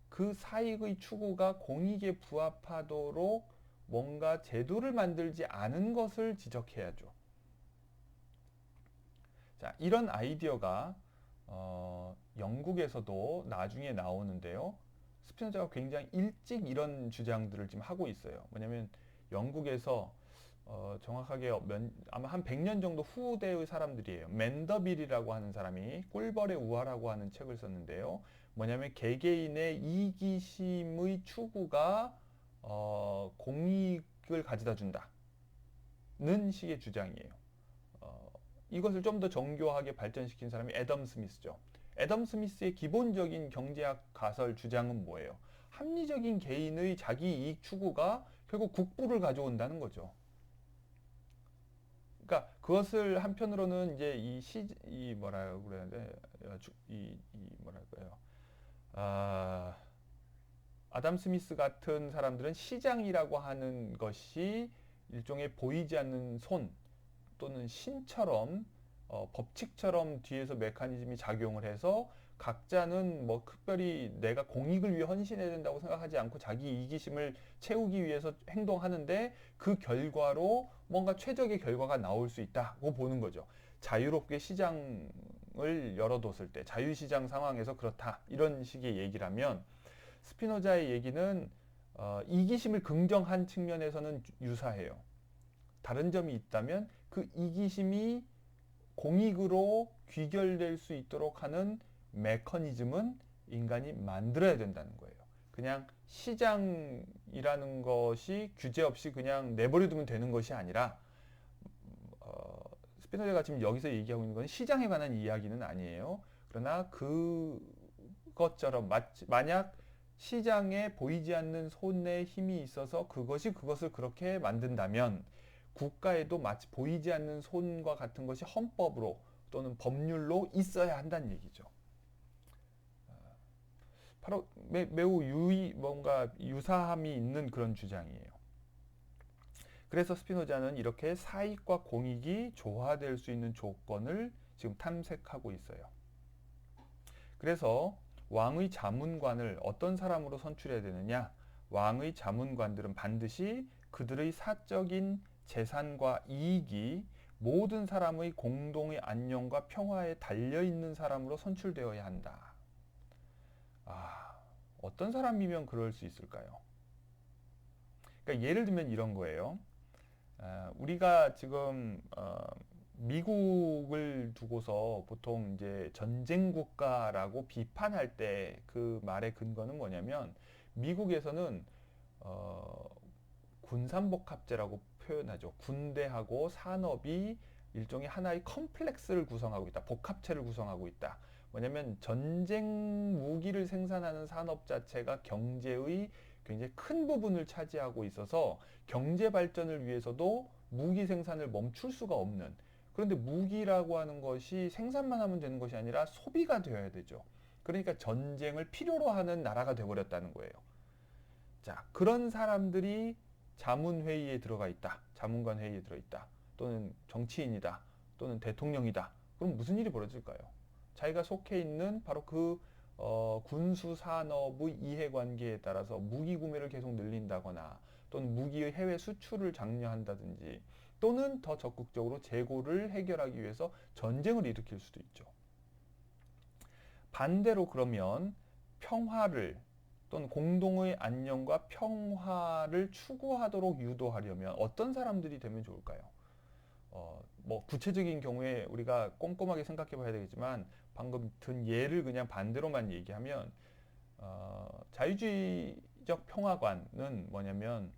그 사익의 추구가 공익에 부합하도록 뭔가 제도를 만들지 않은 것을 지적해야죠. 자, 이런 아이디어가 영국에서도 나중에 나오는데요. 스피노자가 굉장히 일찍 이런 주장들을 지금 하고 있어요. 뭐냐면 영국에서 정확하게 아마 한 100년 정도 후대의 사람들이에요. 맨더빌이라고 하는 사람이 꿀벌의 우화라고 하는 책을 썼는데요. 뭐냐면 개개인의 이기심의 추구가 공익을 가져다 준다는 식의 주장이에요. 이것을 좀 더 정교하게 발전시킨 사람이 애덤 스미스죠. 애덤 스미스의 기본적인 경제학 가설 주장은 뭐예요? 합리적인 개인의 자기 이익 추구가 결국 국부를 가져온다는 거죠. 그러니까 그것을 한편으로는 이제 이 뭐라고 그래야 돼? 이 뭐랄까요? 아담 스미스 같은 사람들은 시장이라고 하는 것이 일종의 보이지 않는 손 또는 신처럼 법칙처럼 뒤에서 메커니즘이 작용을 해서 각자는 뭐 특별히 내가 공익을 위해 헌신해야 된다고 생각하지 않고 자기 이기심을 채우기 위해서 행동하는데 그 결과로 뭔가 최적의 결과가 나올 수 있다고 보는 거죠. 자유롭게 시장을 열어뒀을 때 자유시장 상황에서 그렇다 이런 식의 얘기라면 스피노자의 얘기는 이기심을 긍정한 측면에서는 유사해요. 다른 점이 있다면 그 이기심이 공익으로 귀결될 수 있도록 하는 메커니즘은 인간이 만들어야 된다는 거예요. 그냥 시장이라는 것이 규제 없이 그냥 내버려 두면 되는 것이 아니라 스피노자가 지금 여기서 얘기하고 있는 건 시장에 관한 이야기는 아니에요. 그러나 그것처럼 만약 시장에 보이지 않는 손에 힘이 있어서 그것을 그렇게 만든다면 국가에도 마치 보이지 않는 손과 같은 것이 헌법으로 또는 법률로 있어야 한다는 얘기죠. 바로 매우 뭔가 유사함이 있는 그런 주장이에요. 그래서 스피노자는 이렇게 사익과 공익이 조화될 수 있는 조건을 지금 탐색하고 있어요. 그래서 왕의 자문관을 어떤 사람으로 선출해야 되느냐? 왕의 자문관들은 반드시 그들의 사적인 재산과 이익이 모든 사람의 공동의 안녕과 평화에 달려있는 사람으로 선출되어야 한다. 어떤 사람이면 그럴 수 있을까요? 그러니까 예를 들면 이런 거예요. 우리가 지금 미국을 두고서 보통 이제 전쟁 국가라고 비판할 때 그 말의 근거는 뭐냐면 미국에서는 군산복합제라고 표현하죠. 군대하고 산업이 일종의 하나의 컴플렉스를 구성하고 있다. 복합체를 구성하고 있다. 뭐냐면 전쟁 무기를 생산하는 산업 자체가 경제의 굉장히 큰 부분을 차지하고 있어서 경제 발전을 위해서도 무기 생산을 멈출 수가 없는, 그런데 무기라고 하는 것이 생산만 하면 되는 것이 아니라 소비가 되어야 되죠. 그러니까 전쟁을 필요로 하는 나라가 되어버렸다는 거예요. 자, 그런 사람들이 자문회의에 들어가 있다. 자문관 회의에 들어있다. 또는 정치인이다. 또는 대통령이다. 그럼 무슨 일이 벌어질까요? 자기가 속해 있는 바로 그 군수산업의 이해관계에 따라서 무기 구매를 계속 늘린다거나 또는 무기의 해외 수출을 장려한다든지 또는 더 적극적으로 재고를 해결하기 위해서 전쟁을 일으킬 수도 있죠. 반대로 그러면 평화를 또는 공동의 안녕과 평화를 추구하도록 유도하려면 어떤 사람들이 되면 좋을까요? 뭐 구체적인 경우에 우리가 꼼꼼하게 생각해 봐야 되겠지만 방금 든 예를 그냥 반대로만 얘기하면 자유주의적 평화관은 뭐냐면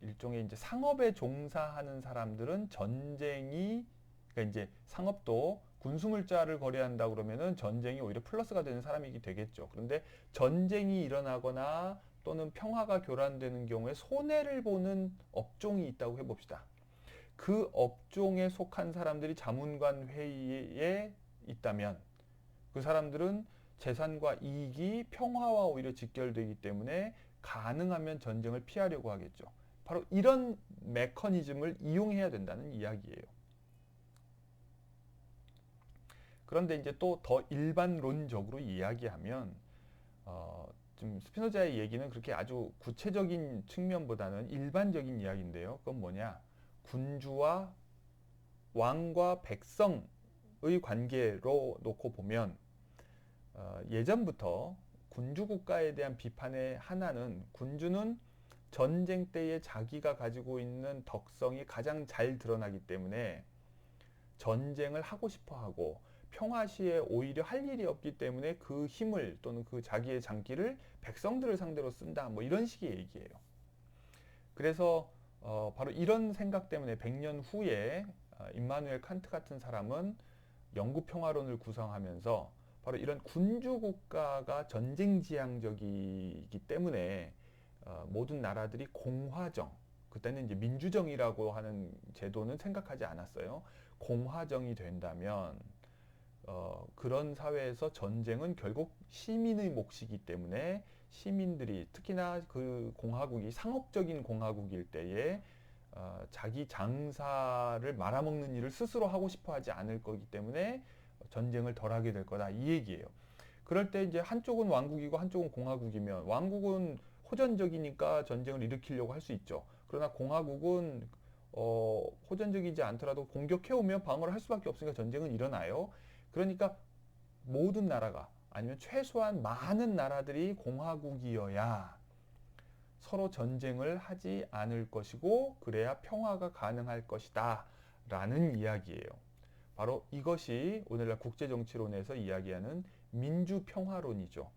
일종의 이제 상업에 종사하는 사람들은 전쟁이, 그러니까 이제 상업도 군수물자를 거래한다 그러면은 전쟁이 오히려 플러스가 되는 사람이게 되겠죠. 그런데 전쟁이 일어나거나 또는 평화가 교란되는 경우에 손해를 보는 업종이 있다고 해봅시다. 그 업종에 속한 사람들이 자문관 회의에 있다면 그 사람들은 재산과 이익이 평화와 오히려 직결되기 때문에 가능하면 전쟁을 피하려고 하겠죠. 바로 이런 메커니즘을 이용해야 된다는 이야기예요. 그런데 이제 또 더 일반론적으로 이야기하면 좀 스피노자의 얘기는 그렇게 아주 구체적인 측면보다는 일반적인 이야기인데요. 그건 뭐냐? 군주와 왕과 백성의 관계로 놓고 보면 예전부터 군주 국가에 대한 비판의 하나는 군주는 전쟁 때에 자기가 가지고 있는 덕성이 가장 잘 드러나기 때문에 전쟁을 하고 싶어 하고 평화 시에 오히려 할 일이 없기 때문에 그 힘을 또는 그 자기의 장기를 백성들을 상대로 쓴다. 뭐 이런 식의 얘기예요. 그래서 바로 이런 생각 때문에 100년 후에 임마누엘 칸트 같은 사람은 영구 평화론을 구성하면서 바로 이런 군주 국가가 전쟁지향적이기 때문에 모든 나라들이 공화정, 그때는 이제 민주정이라고 하는 제도는 생각하지 않았어요. 공화정이 된다면 그런 사회에서 전쟁은 결국 시민의 몫이기 때문에 시민들이 특히나 그 공화국이 상업적인 공화국일 때에 자기 장사를 말아먹는 일을 스스로 하고 싶어 하지 않을 거기 때문에 전쟁을 덜 하게 될 거다 이 얘기예요. 그럴 때 이제 한쪽은 왕국이고 한쪽은 공화국이면 왕국은 호전적이니까 전쟁을 일으키려고 할 수 있죠. 그러나 공화국은 호전적이지 않더라도 공격해오면 방어를 할 수밖에 없으니까 전쟁은 일어나요. 그러니까 모든 나라가 아니면 최소한 많은 나라들이 공화국이어야 서로 전쟁을 하지 않을 것이고 그래야 평화가 가능할 것이다 라는 이야기예요. 바로 이것이 오늘날 국제정치론에서 이야기하는 민주평화론이죠.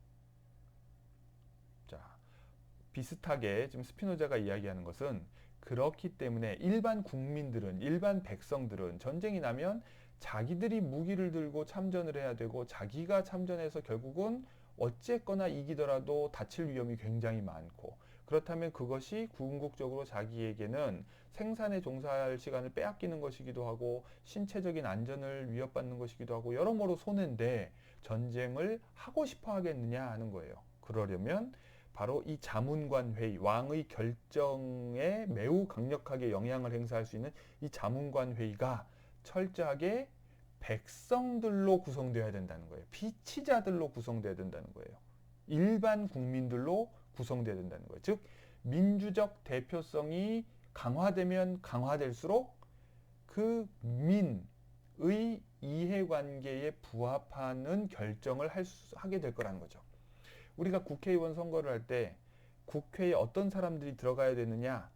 비슷하게 지금 스피노자가 이야기하는 것은 그렇기 때문에 일반 국민들은, 일반 백성들은 전쟁이 나면 자기들이 무기를 들고 참전을 해야 되고 자기가 참전해서 결국은 어쨌거나 이기더라도 다칠 위험이 굉장히 많고, 그렇다면 그것이 궁극적으로 자기에게는 생산에 종사할 시간을 빼앗기는 것이기도 하고 신체적인 안전을 위협받는 것이기도 하고 여러모로 손해인데 전쟁을 하고 싶어 하겠느냐 하는 거예요. 그러려면 바로 이 자문관 회의, 왕의 결정에 매우 강력하게 영향을 행사할 수 있는 이 자문관 회의가 철저하게 백성들로 구성되어야 된다는 거예요. 피치자들로 구성되어야 된다는 거예요. 일반 국민들로 구성되어야 된다는 거예요. 즉 민주적 대표성이 강화되면 강화될수록 그 민의 이해관계에 부합하는 결정을 하게 될 거라는 거죠. 우리가 국회의원 선거를 할 때 국회에 어떤 사람들이 들어가야 되느냐,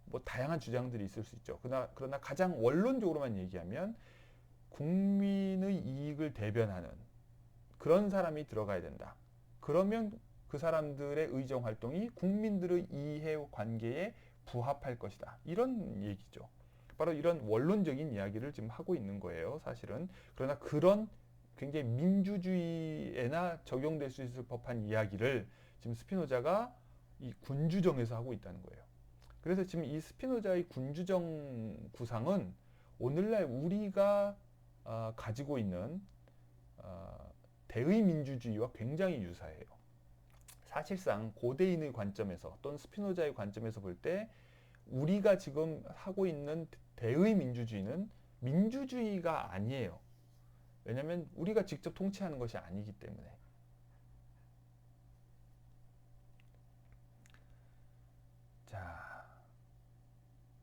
뭐 다양한 주장들이 있을 수 있죠. 그러나 가장 원론적으로만 얘기하면 국민의 이익을 대변하는 그런 사람이 들어가야 된다. 그러면 그 사람들의 의정 활동이 국민들의 이해 관계에 부합할 것이다. 이런 얘기죠. 바로 이런 원론적인 이야기를 지금 하고 있는 거예요, 사실은. 그러나 그런 굉장히 민주주의에나 적용될 수 있을 법한 이야기를 지금 스피노자가 이 군주정에서 하고 있다는 거예요. 그래서 지금 이 스피노자의 군주정 구상은 오늘날 우리가 가지고 있는 대의 민주주의와 굉장히 유사해요. 사실상 고대인의 관점에서 또는 스피노자의 관점에서 볼 때 우리가 지금 하고 있는 대의 민주주의는 민주주의가 아니에요. 왜냐하면 우리가 직접 통치하는 것이 아니기 때문에. 자,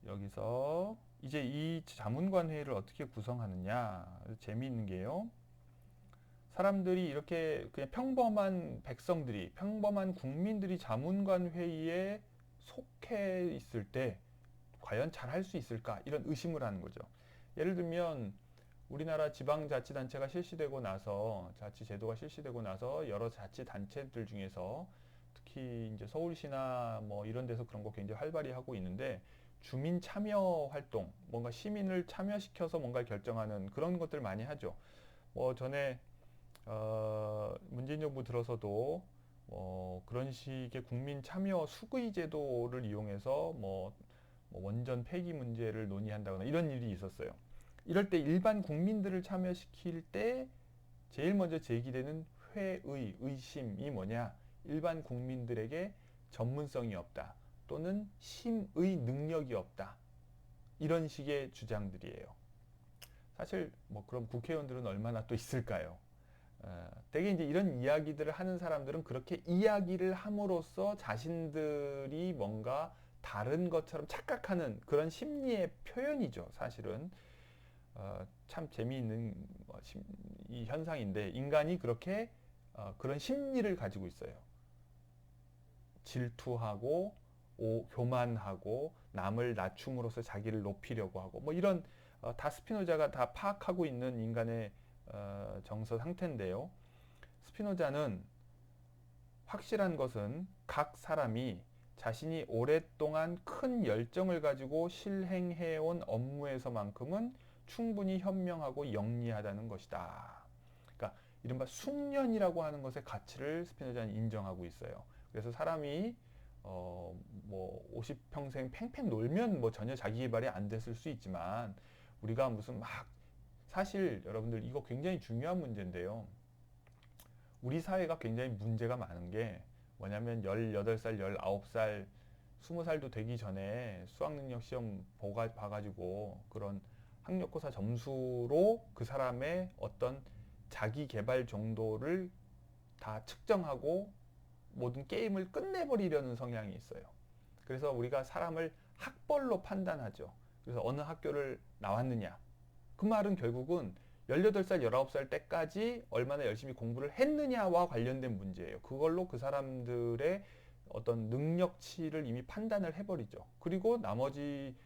여기서 이제 이 자문관 회의를 어떻게 구성하느냐, 재미있는 게요. 사람들이 이렇게 그냥 평범한 백성들이, 평범한 국민들이 자문관 회의에 속해 있을 때 과연 잘할 수 있을까? 이런 의심을 하는 거죠. 예를 들면 우리나라 지방자치단체가 실시되고 나서, 자치제도가 실시되고 나서 여러 자치단체들 중에서 특히 이제 서울시나 뭐 이런 데서 그런 거 굉장히 활발히 하고 있는데, 주민 참여 활동, 뭔가 시민을 참여시켜서 뭔가를 결정하는 그런 것들 많이 하죠. 뭐 전에 문재인 정부 들어서도 그런 식의 국민 참여 수의 제도를 이용해서 뭐 원전 폐기 문제를 논의한다거나 이런 일이 있었어요. 이럴 때 일반 국민들을 참여시킬 때 제일 먼저 제기되는 회의, 의심이 뭐냐? 일반 국민들에게 전문성이 없다. 또는 심의 능력이 없다. 이런 식의 주장들이에요. 사실 뭐 그럼 국회의원들은 얼마나 또 있을까요? 되게 이제 이런 이야기들을 하는 사람들은 그렇게 이야기를 함으로써 자신들이 뭔가 다른 것처럼 착각하는 그런 심리의 표현이죠, 사실은. 참 재미있는 이 현상인데, 인간이 그렇게 그런 심리를 가지고 있어요. 질투하고 교만하고 남을 낮춤으로써 자기를 높이려고 하고 뭐 이런 다 스피노자가 다 파악하고 있는 인간의 정서 상태인데요. 스피노자는 확실한 것은 각 사람이 자신이 오랫동안 큰 열정을 가지고 실행해온 업무에서만큼은 충분히 현명하고 영리하다는 것이다. 그러니까 이른바 숙련이라고 하는 것의 가치를 스피노자는 인정하고 있어요. 그래서 사람이 뭐 50평생 팽팽 놀면 뭐 전혀 자기 개발이 안 됐을 수 있지만, 우리가 무슨 막, 사실 여러분들 이거 굉장히 중요한 문제인데요. 우리 사회가 굉장히 문제가 많은 게 뭐냐면 18살, 19살, 20살도 되기 전에 수학능력 시험 봐가지고 그런 학력고사 점수로 그 사람의 어떤 자기 개발 정도를 다 측정하고 모든 게임을 끝내버리려는 성향이 있어요. 그래서 우리가 사람을 학벌로 판단하죠. 그래서 어느 학교를 나왔느냐. 그 말은 결국은 18살, 19살 때까지 얼마나 열심히 공부를 했느냐와 관련된 문제예요. 그걸로 그 사람들의 어떤 능력치를 이미 판단을 해버리죠. 그리고 나머지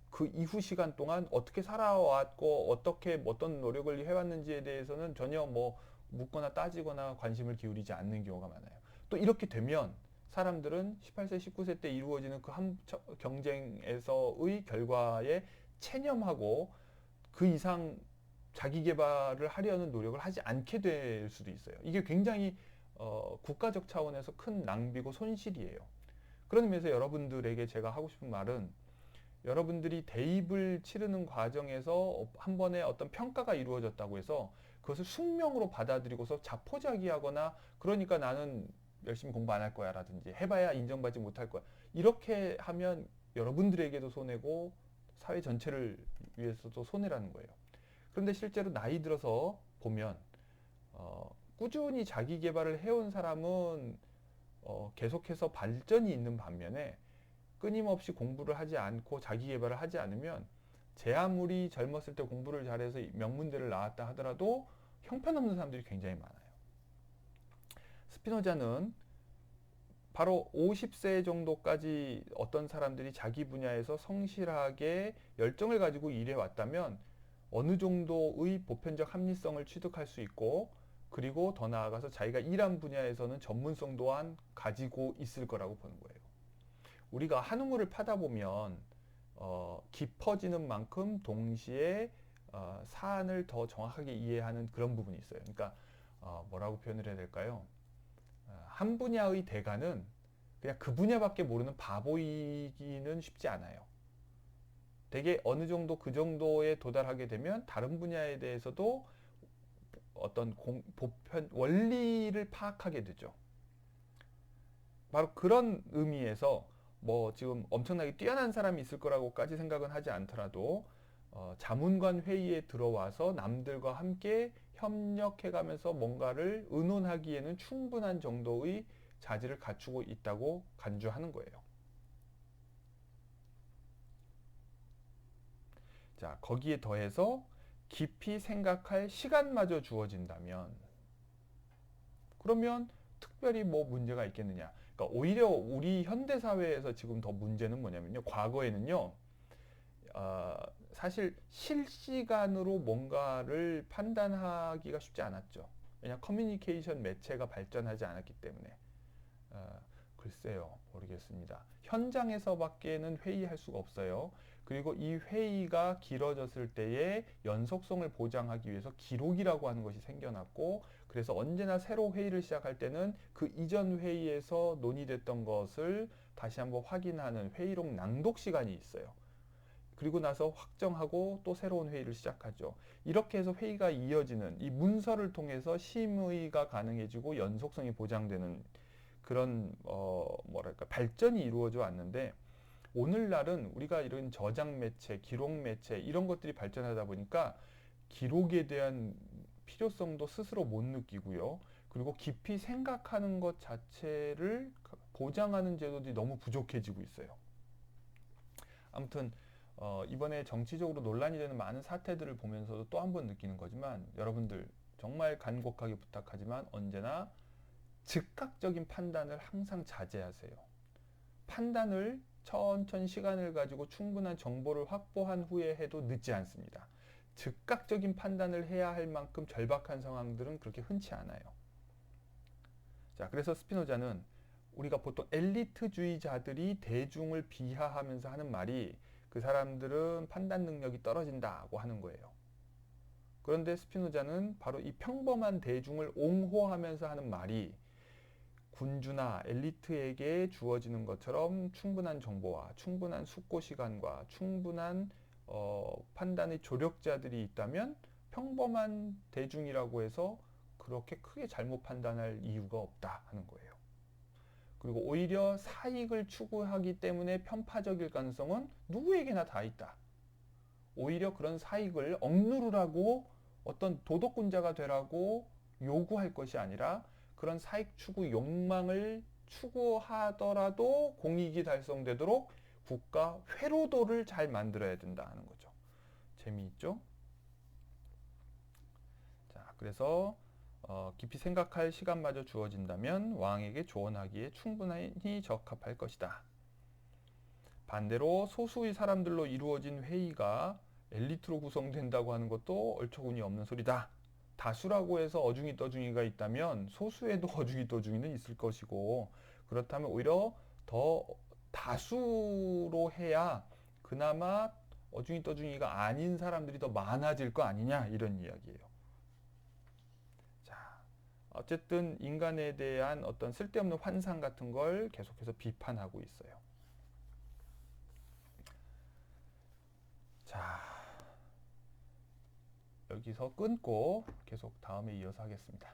그 이후 시간 동안 어떻게 살아왔고 어떻게 어떤 노력을 해왔는지에 대해서는 전혀 뭐 묻거나 따지거나 관심을 기울이지 않는 경우가 많아요. 또 이렇게 되면 사람들은 18세, 19세 때 이루어지는 그 한 경쟁에서의 결과에 체념하고 그 이상 자기 개발을 하려는 노력을 하지 않게 될 수도 있어요. 이게 굉장히 국가적 차원에서 큰 낭비고 손실이에요. 그런 의미에서 여러분들에게 제가 하고 싶은 말은, 여러분들이 대입을 치르는 과정에서 한 번에 어떤 평가가 이루어졌다고 해서 그것을 숙명으로 받아들이고서 자포자기하거나, 그러니까 나는 열심히 공부 안 할 거야 라든지 해봐야 인정받지 못할 거야, 이렇게 하면 여러분들에게도 손해고 사회 전체를 위해서도 손해라는 거예요. 그런데 실제로 나이 들어서 보면 꾸준히 자기 개발을 해온 사람은 계속해서 발전이 있는 반면에, 끊임없이 공부를 하지 않고 자기 개발을 하지 않으면 제 아무리 젊었을 때 공부를 잘해서 명문대를 나왔다 하더라도 형편없는 사람들이 굉장히 많아요. 스피노자는 바로 50세 정도까지 어떤 사람들이 자기 분야에서 성실하게 열정을 가지고 일해 왔다면 어느 정도의 보편적 합리성을 취득할 수 있고, 그리고 더 나아가서 자기가 일한 분야에서는 전문성 또한 가지고 있을 거라고 보는 거예요. 우리가 한 우물을 파다 보면 깊어지는 만큼 동시에 사안을 더 정확하게 이해하는 그런 부분이 있어요. 그러니까 뭐라고 표현을 해야 될까요? 한 분야의 대가는 그냥 그 분야밖에 모르는 바보이기는 쉽지 않아요. 되게 어느 정도 그 정도에 도달하게 되면 다른 분야에 대해서도 어떤 보편 원리를 파악하게 되죠. 바로 그런 의미에서 뭐 지금 엄청나게 뛰어난 사람이 있을 거라고까지 생각은 하지 않더라도 자문관 회의에 들어와서 남들과 함께 협력해가면서 뭔가를 의논하기에는 충분한 정도의 자질을 갖추고 있다고 간주하는 거예요. 자, 거기에 더해서 깊이 생각할 시간마저 주어진다면, 그러면 특별히 뭐 문제가 있겠느냐. 그러니까 오히려 우리 현대 사회에서 지금 더 문제는 뭐냐면요. 과거에는요, 사실 실시간으로 뭔가를 판단하기가 쉽지 않았죠. 왜냐, 커뮤니케이션 매체가 발전하지 않았기 때문에. 글쎄요, 모르겠습니다. 현장에서밖에는 회의할 수가 없어요. 그리고 이 회의가 길어졌을 때의 연속성을 보장하기 위해서 기록이라고 하는 것이 생겨났고, 그래서 언제나 새로 회의를 시작할 때는 그 이전 회의에서 논의됐던 것을 다시 한번 확인하는 회의록 낭독 시간이 있어요. 그리고 나서 확정하고 또 새로운 회의를 시작하죠. 이렇게 해서 회의가 이어지는, 이 문서를 통해서 심의가 가능해지고 연속성이 보장되는 그런 뭐랄까 발전이 이루어져 왔는데, 오늘날은 우리가 이런 저장 매체, 기록 매체 이런 것들이 발전하다 보니까 기록에 대한 필요성도 스스로 못 느끼고요. 그리고 깊이 생각하는 것 자체를 보장하는 제도들이 너무 부족해지고 있어요. 아무튼 이번에 정치적으로 논란이 되는 많은 사태들을 보면서도 또 한 번 느끼는 거지만, 여러분들 정말 간곡하게 부탁하지만 언제나 즉각적인 판단을 항상 자제하세요. 판단을 천천히 시간을 가지고 충분한 정보를 확보한 후에 해도 늦지 않습니다. 즉각적인 판단을 해야 할 만큼 절박한 상황들은 그렇게 흔치 않아요. 자, 그래서 스피노자는 우리가 보통 엘리트주의자들이 대중을 비하하면서 하는 말이, 그 사람들은 판단 능력이 떨어진다고 하는 거예요. 그런데 스피노자는 바로 이 평범한 대중을 옹호하면서 하는 말이, 군주나 엘리트에게 주어지는 것처럼 충분한 정보와 충분한 숙고 시간과 충분한 판단의 조력자들이 있다면 평범한 대중이라고 해서 그렇게 크게 잘못 판단할 이유가 없다 하는 거예요. 그리고 오히려 사익을 추구하기 때문에 편파적일 가능성은 누구에게나 다 있다. 오히려 그런 사익을 억누르라고, 어떤 도덕군자가 되라고 요구할 것이 아니라, 그런 사익 추구 욕망을 추구하더라도 공익이 달성되도록 국가 회로도를 잘 만들어야 된다 하는 거죠. 재미있죠? 자, 그래서 깊이 생각할 시간마저 주어진다면 왕에게 조언하기에 충분히 적합할 것이다. 반대로 소수의 사람들로 이루어진 회의가 엘리트로 구성된다고 하는 것도 얼처구니 없는 소리다. 다수라고 해서 어중이 떠중이가 있다면 소수에도 어중이 떠중이는 있을 것이고, 그렇다면 오히려 더 다수로 해야 그나마 어중이 떠중이가 아닌 사람들이 더 많아질 거 아니냐 이런 이야기예요. 자, 어쨌든 인간에 대한 어떤 쓸데없는 환상 같은 걸 계속해서 비판하고 있어요. 자, 여기서 끊고 계속 다음에 이어서 하겠습니다.